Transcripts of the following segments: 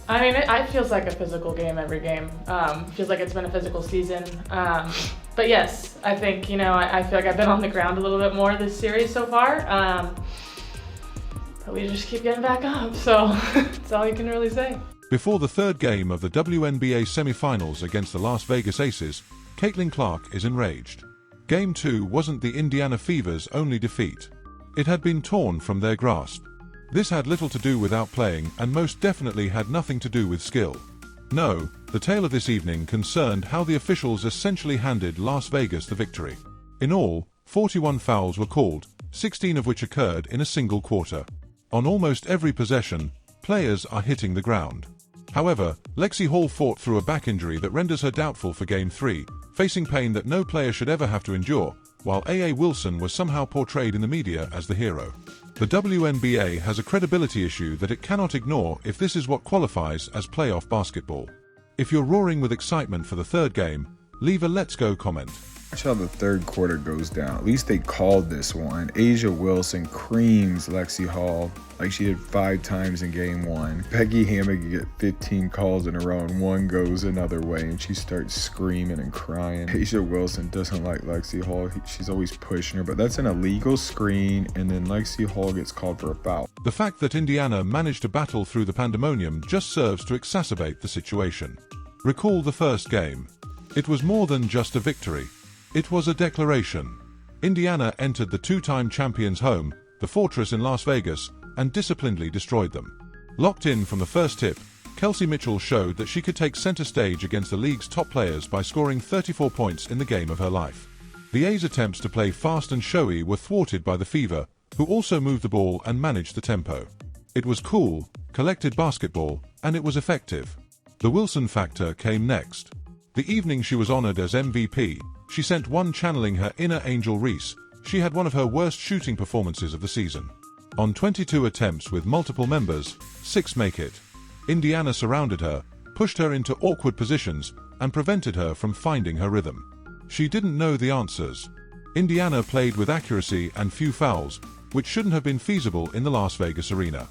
I mean, it feels like a physical game every game. Feels like it's been a physical season. But yes, I think, I feel like I've been on the ground a little bit more this series so far. But we just keep getting back up, so that's all you can really say. Before the third game of the WNBA semifinals against the Las Vegas Aces, Caitlin Clark is enraged. Game 2 wasn't the Indiana Fever's only defeat. It had been torn from their grasp. This had little to do with outplaying and most definitely had nothing to do with skill. No, the tale of this evening concerned how the officials essentially handed Las Vegas the victory. In all, 41 fouls were called, 16 of which occurred in a single quarter. On almost every possession, players are hitting the ground. However, Lexie Hall fought through a back injury that renders her doubtful for Game 3, facing pain that no player should ever have to endure, while A.A. Wilson was somehow portrayed in the media as the hero. The WNBA has a credibility issue that it cannot ignore if this is what qualifies as playoff basketball. If you're roaring with excitement for the third game, leave a "Let's Go" comment. Watch how the third quarter goes down. At least they called this one. A'ja Wilson creams Lexie Hall like she did 5 times in game 1. Peggy Hammock get 15 calls in a row and one goes another way and she starts screaming and crying. A'ja Wilson doesn't like Lexie Hall. She's always pushing her, but that's an illegal screen, and then Lexie Hall gets called for a foul. The fact that Indiana managed to battle through the pandemonium just serves to exacerbate the situation. Recall the first game. It was more than just a victory. It was a declaration. Indiana entered the 2-time champions' home, the Fortress in Las Vegas, and disciplinedly destroyed them. Locked in from the first tip, Kelsey Mitchell showed that she could take center stage against the league's top players by scoring 34 points in the game of her life. The A's attempts to play fast and showy were thwarted by the Fever, who also moved the ball and managed the tempo. It was cool, collected basketball, and it was effective. The Wilson factor came next. The evening she was honored as MVP, she sent one channeling her inner Angel Reese. She had one of her worst shooting performances of the season. On 22 attempts with multiple members, 6 make it. Indiana surrounded her, pushed her into awkward positions, and prevented her from finding her rhythm. She didn't know the answers. Indiana played with accuracy and few fouls, which shouldn't have been feasible in the Las Vegas arena.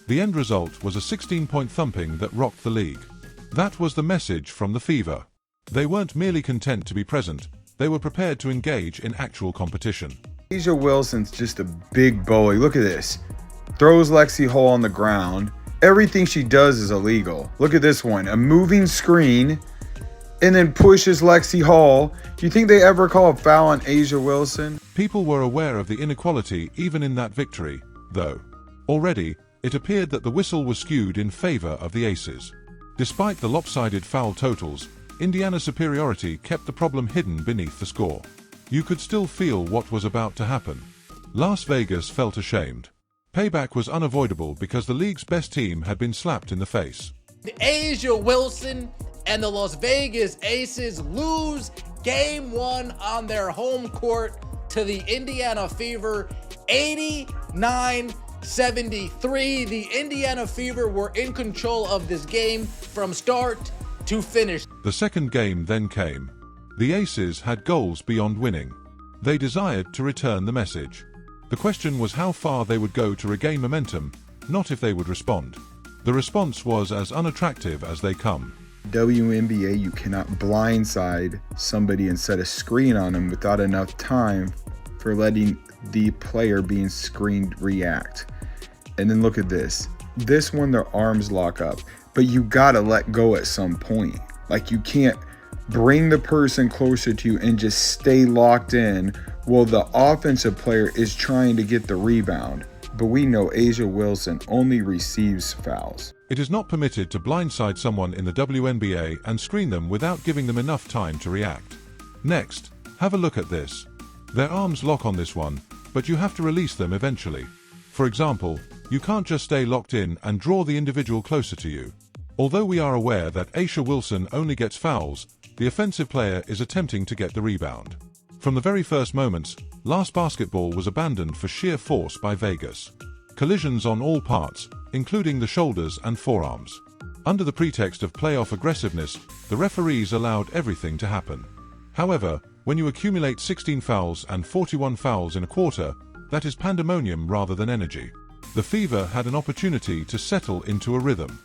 The end result was a 16-point thumping that rocked the league. That was the message from the Fever. They weren't merely content to be present, they were prepared to engage in actual competition. A'ja Wilson's just a big bully. Look at this. Throws Lexie Hall on the ground. Everything she does is illegal. Look at this one. A moving screen and then pushes Lexie Hall. Do you think they ever call a foul on A'ja Wilson? People were aware of the inequality even in that victory, though. Already, it appeared that the whistle was skewed in favor of the Aces. Despite the lopsided foul totals, Indiana's superiority kept the problem hidden beneath the score. You could still feel what was about to happen. Las Vegas felt ashamed. Payback was unavoidable because the league's best team had been slapped in the face. The A'ja Wilson and the Las Vegas Aces lose Game 1 on their home court to the Indiana Fever, 89-73. The Indiana Fever were in control of this game from start to finish. The second game then came. The Aces had goals beyond winning. They desired to return the message. The question was how far they would go to regain momentum, not if they would respond. The response was as unattractive as they come. WNBA, you cannot blindside somebody and set a screen on them without enough time for letting the player being screened react. And then look at this. This one, their arms lock up. But you gotta let go at some point. Like, you can't bring the person closer to you and just stay locked in while the offensive player is trying to get the rebound. But we know A'ja Wilson only receives fouls. It is not permitted to blindside someone in the WNBA and screen them without giving them enough time to react. Next, have a look at this. Their arms lock on this one, but you have to release them eventually. For example, you can't just stay locked in and draw the individual closer to you. Although we are aware that A'ja Wilson only gets fouls, the offensive player is attempting to get the rebound. From the very first moments, Las basketball was abandoned for sheer force by Vegas. Collisions on all parts, including the shoulders and forearms. Under the pretext of playoff aggressiveness, the referees allowed everything to happen. However, when you accumulate 16 fouls and 41 fouls in a quarter, that is pandemonium rather than energy. The Fever had an opportunity to settle into a rhythm.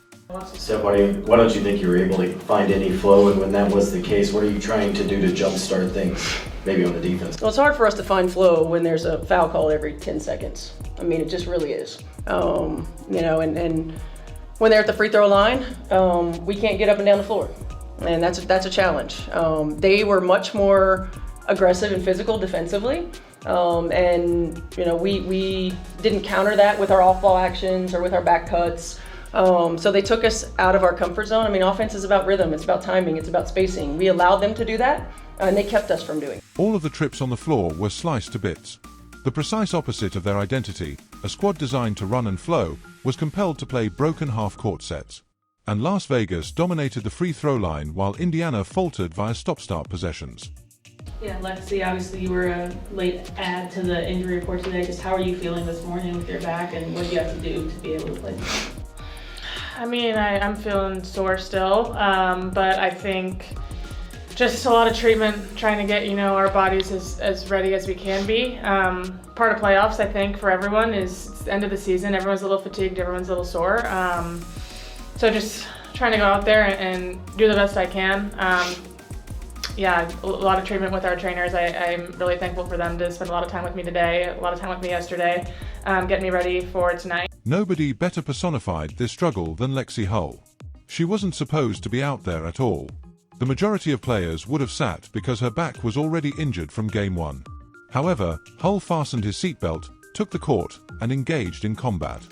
Steph, why don't you think you were able to find any flow, and when that was the case, what are you trying to do to jumpstart things, maybe on the defense? Well, it's hard for us to find flow when there's a foul call every 10 seconds. I mean, it just really is. You know, and when they're at the free throw line, we can't get up and down the floor, and that's a challenge. They were much more aggressive and physical defensively, and you know, we didn't counter that with our off-ball actions or with our back cuts. So they took us out of our comfort zone. I mean, offense is about rhythm, it's about timing, it's about spacing. We allowed them to do that, and they kept us from doing it. All of the trips on the floor were sliced to bits. The precise opposite of their identity, a squad designed to run and flow, was compelled to play broken half-court sets. And Las Vegas dominated the free throw line while Indiana faltered via stop-start possessions. Yeah, Lexie, obviously you were a late add to the injury report today. Just how are you feeling this morning with your back, and what do you have to do to be able to play? I mean, I'm feeling sore still, but I think just a lot of treatment, trying to get, you know, our bodies as ready as we can be. Part of playoffs, I think, for everyone is it's the end of the season. Everyone's a little fatigued, everyone's a little sore. So just trying to go out there and do the best I can. Yeah, a lot of treatment with our trainers. I'm really thankful for them to spend a lot of time with me today, a lot of time with me yesterday, getting me ready for tonight. Nobody better personified this struggle than Lexie Hull. She wasn't supposed to be out there at all. The majority of players would have sat because her back was already injured from Game 1. However, Hull fastened his seatbelt, took the court, and engaged in combat.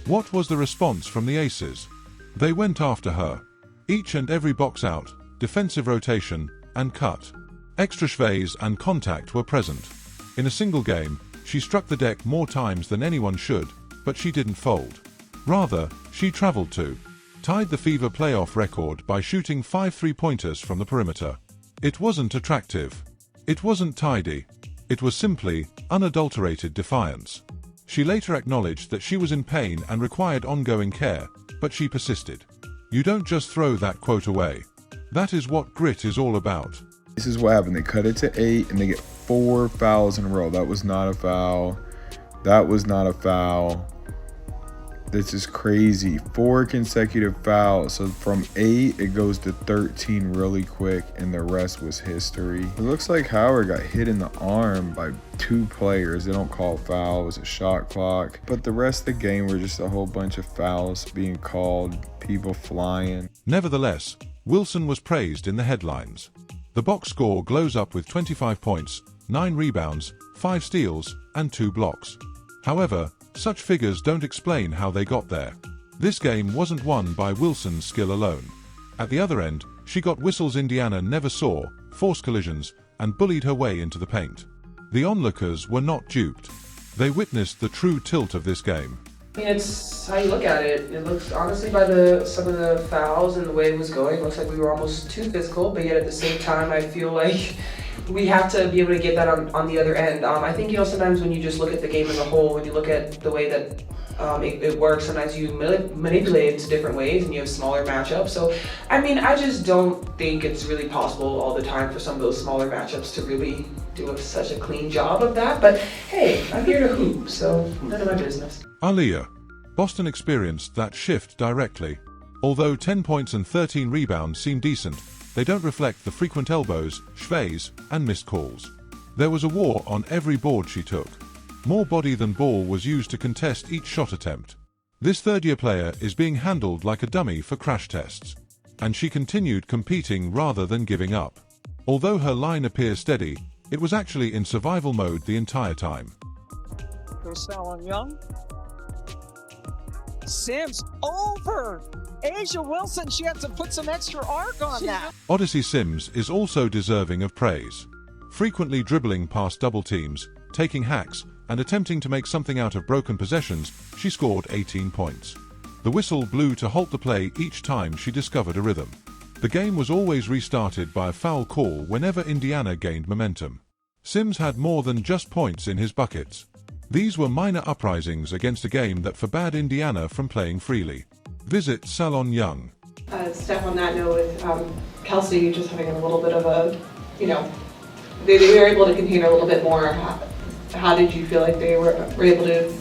What was the response from the Aces? They went after her. Each and every box out, defensive rotation, and cut. Extra schways and contact were present. In a single game, she struck the deck more times than anyone should, but she didn't fold. Rather, she traveled to, tied the Fever playoff record by shooting 5 3-pointers from the perimeter. It wasn't attractive. It wasn't tidy. It was simply unadulterated defiance. She later acknowledged that she was in pain and required ongoing care, but she persisted. You don't just throw that quote away. That is what grit is all about. This is what happened. They cut it to 8 and they get 4 fouls in a row. That was not a foul. That was not a foul. This is crazy. 4 consecutive fouls. So from 8, it goes to 13 really quick, and the rest was history. It looks like Howard got hit in the arm by 2 players. They don't call it foul. It was a shot clock. But the rest of the game were just a whole bunch of fouls being called, people flying. Nevertheless, Wilson was praised in the headlines. The box score glows up with 25 points, 9 rebounds, 5 steals, and 2 blocks. However, such figures don't explain how they got there. This game wasn't won by Wilson's skill alone. At the other end, she got whistles Indiana never saw, forced collisions, and bullied her way into the paint. The onlookers were not duped. They witnessed the true tilt of this game. I mean, it's how you look at it. It looks, honestly, by some of the fouls and the way it was going, it looks like we were almost too physical, but yet at the same time, I feel like we have to be able to get that on the other end. I think, you know, sometimes when you just look at the game as a whole, when you look at the way that it works, sometimes you manipulate it to different ways and you have smaller matchups. So, I mean, I just don't think it's really possible all the time for some of those smaller matchups to really do such a clean job of that. But hey, I'm here to hoop, so none of my business. Aliyah. Boston experienced that shift directly. Although 10 points and 13 rebounds seem decent, they don't reflect the frequent elbows, schways, and missed calls. There was a war on every board she took. More body than ball was used to contest each shot attempt. This third-year player is being handled like a dummy for crash tests. And she continued competing rather than giving up. Although her line appears steady, it was actually in survival mode the entire time. Sideline Young. Sims over. Asia Wilson, she had to put some extra arc on that. Odyssey Sims is also deserving of praise. Frequently dribbling past double teams, taking hacks, and attempting to make something out of broken possessions, she scored 18 points. The whistle blew to halt the play each time she discovered a rhythm. The game was always restarted by a foul call whenever Indiana gained momentum. Sims had more than just points in his buckets. These were minor uprisings against a game that forbade Indiana from playing freely. Visit Sideline Young. Steph, on that note, with Kelsey just having a little bit of a, you know, they were able to contain her a little bit more. How did you feel like they were able to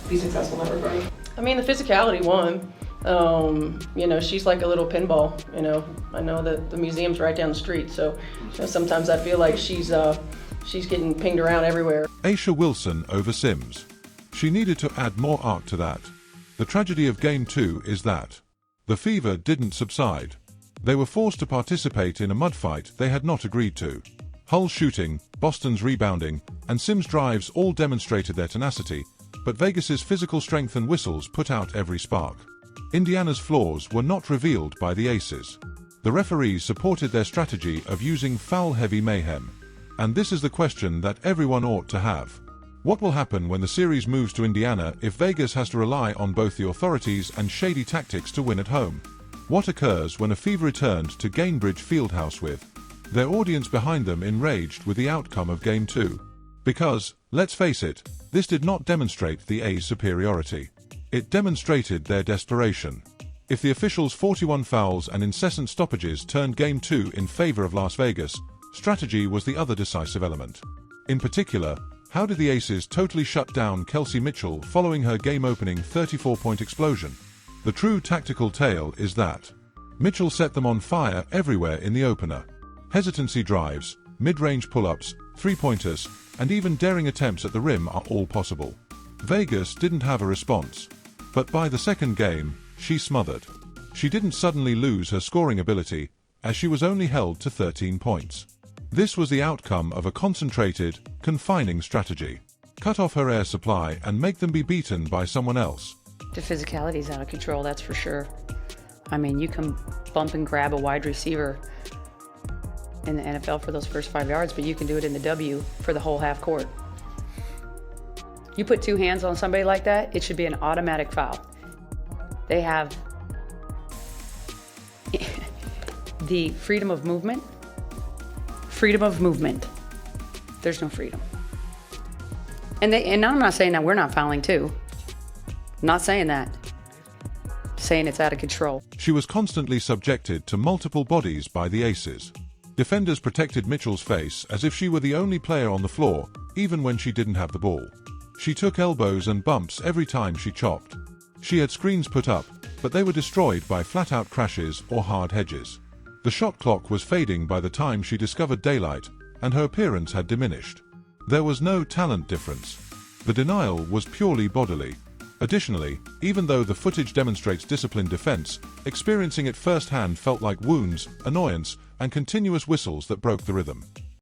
be successful in that regard? I mean, the physicality won. You know, she's like a little pinball. You know, I know that the museum's right down the street, so you know, sometimes I feel like she's getting pinged around everywhere. A'ja Wilson over Sims. She needed to add more arc to that. The tragedy of Game 2 is that the fever didn't subside. They were forced to participate in a mud fight they had not agreed to. Hull's shooting, Boston's rebounding, and Sims' drives all demonstrated their tenacity, but Vegas's physical strength and whistles put out every spark. Indiana's flaws were not revealed by the Aces. The referees supported their strategy of using foul-heavy mayhem. And this is the question that everyone ought to have. What will happen when the series moves to Indiana if Vegas has to rely on both the authorities and shady tactics to win at home? What occurs when a fever returned to Gainbridge Fieldhouse with their audience behind them enraged with the outcome of Game 2? Because, let's face it, this did not demonstrate the A's superiority. It demonstrated their desperation. If the officials' 41 fouls and incessant stoppages turned Game 2 in favor of Las Vegas, strategy was the other decisive element. In particular, how did the Aces totally shut down Kelsey Mitchell following her game-opening 34-point explosion? The true tactical tale is that Mitchell set them on fire everywhere in the opener. Hesitancy drives, mid-range pull-ups, three-pointers, and even daring attempts at the rim are all possible. Vegas didn't have a response. But by the second game, she smothered. She didn't suddenly lose her scoring ability, as she was only held to 13 points. This was the outcome of a concentrated, confining strategy. Cut off her air supply and make them be beaten by someone else. The physicality is out of control, that's for sure. I mean, you can bump and grab a wide receiver in the NFL for those first 5 yards, but you can do it in the W for the whole half court. You put two hands on somebody like that, it should be an automatic foul. They have the freedom of movement. Freedom of movement. There's no freedom. And I'm not saying that we're not fouling too. I'm not saying that. I'm saying it's out of control. She was constantly subjected to multiple bodies by the Aces. Defenders protected Mitchell's face as if she were the only player on the floor, even when she didn't have the ball. She took elbows and bumps every time she chopped. She had screens put up, but they were destroyed by flat-out crashes or hard hedges. The shot clock was fading by the time she discovered daylight, and her appearance had diminished. There was no talent difference. The denial was purely bodily. Additionally, even though the footage demonstrates disciplined defense, experiencing it firsthand felt like wounds, annoyance, and continuous whistles that broke the rhythm.